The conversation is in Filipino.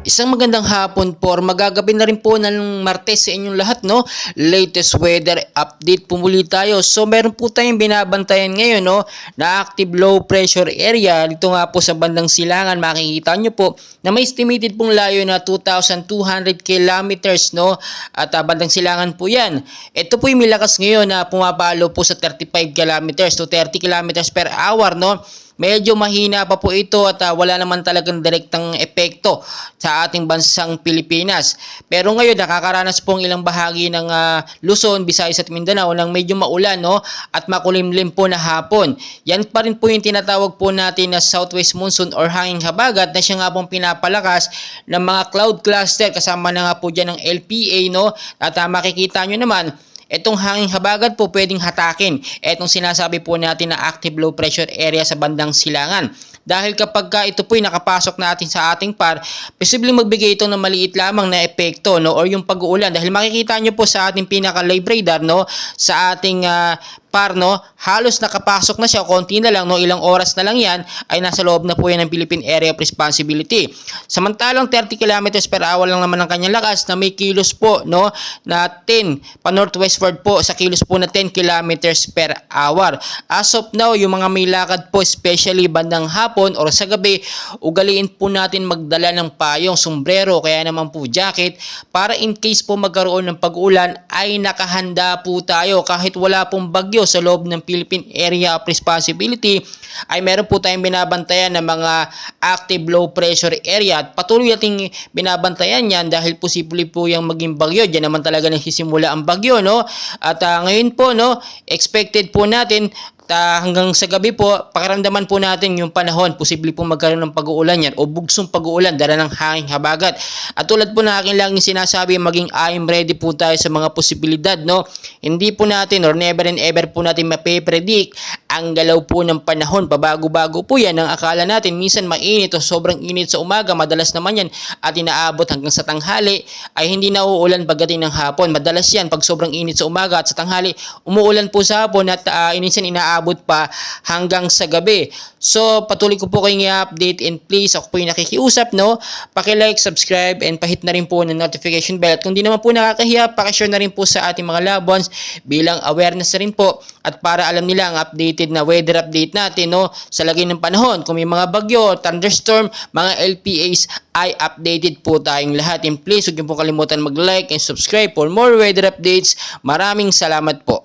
Isang magandang hapon po or magagabi na rin po ng Martes sa inyong lahat, no? Latest weather update po muli tayo. So meron po tayong binabantayan ngayon, no, na active low pressure area. Dito nga po sa bandang Silangan, makikita nyo po na may estimated pong layo na 2,200 kilometers, no? At bandang Silangan po yan. Ito po yung milakas ngayon na pumapalo po sa 35 kilometers to 30 kilometers per hour, no? Medyo mahina pa po ito at wala naman talagang direktang epekto sa ating bansang Pilipinas. Pero ngayon nakakaranas pong ilang bahagi ng Luzon, Visayas at Mindanao ng medyo maulan, no, at makulimlim po na hapon. Yan pa rin po yung tinatawag po natin na southwest monsoon or hanging habagat na siya nga pong pinapalakas ng mga cloud cluster kasama na nga po dyan ng LPA, no, at makikita nyo naman itong hanging habagat po pwedeng hatakin itong sinasabi po natin na active low pressure area sa bandang Silangan. Dahil kapag ito po'y nakapasok natin sa ating par, posibleng magbigay ito ng maliit lamang na epekto, no, or yung pag-uulan. Dahil makikita nyo po sa ating pinaka-live radar, no, sa ating par, no, halos nakapasok na siya, konti na lang, no, ilang oras na lang yan ay nasa loob na po yan ng Philippine Area of Responsibility. Samantalang 30 kilometers per hour lang naman ang kanyang lakas na may kilos po, no, na 10 pa northwestward po sa kilos po na 10 kilometers per hour. As of now, yung mga may lakad po, especially bandang hapon or sa gabi, ugaliin po natin magdala ng payong, sombrero, kaya naman po jacket, para in case po magkaroon ng pag-ulan ay nakahanda po tayo kahit wala pong bagyo sa loob ng Philippine Area of Responsibility, ay meron po tayong binabantayan ng mga active low pressure area at patuloy nating binabantayan yan dahil posible po yung maging bagyo. Diyan naman talaga nagsisimula ang bagyo, no? At ngayon po, no, expected po natin hanggang sa gabi po, pakiramdaman po natin yung panahon, posible po magkaroon ng pag-uulan yan o bugsong pag-uulan dala ng hanging habagat. At tulad po na akin lang yung sinasabi, maging I'm ready po tayo sa mga posibilidad, no? Hindi po natin or never and ever po natin mape-predict ang galaw po ng panahon. Pabago-bago po yan. Ang akala natin minsan mainit o sobrang init sa umaga, madalas naman yan at inaabot hanggang sa tanghali ay hindi na uulan pagdating ng hapon. Madalas yan pag sobrang init sa umaga at sa tanghali umuulan po sa hapon at minsan inaabot pa hanggang sa gabi. So patuloy ko po kayong i-update and please, ako po yung nakikiusap, no, paki-like, subscribe and pahit na rin po ng notification bell. At kung di naman po nakakahiya, paki-share na rin po sa ating mga loved ones bilang awareness na rin po at para alam nila ang updated na weather update natin, no, sa lagay ng panahon. Kung may mga bagyo, thunderstorm, mga LPAs ay updated po tayong lahat. And please, huwag niyo po kalimutan mag-like and subscribe for more weather updates. Maraming salamat po.